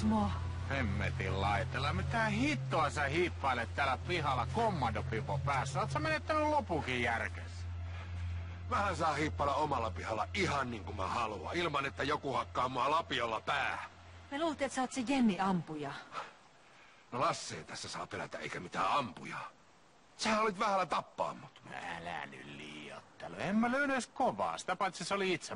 mua? Hemmetin laitella. Mitä hittoa sä hiippailet täällä pihalla kommandopipo päässä? Oot sä menettänyt lopukin järkes? Vähän saa hiippailla omalla pihalla ihan niin kuin mä haluan, ilman että joku hakkaa mua lapiolla päähän. Me luultiin, että sä oot se Jenni ampuja. No Lasse ei tässä saa pelätä eikä mitään ampujaa. Sähän olit vähällä tappaa mut. Älä nyt liioittelu. En mä lyönyt edes kovaa. Sitä paitsi se oli itse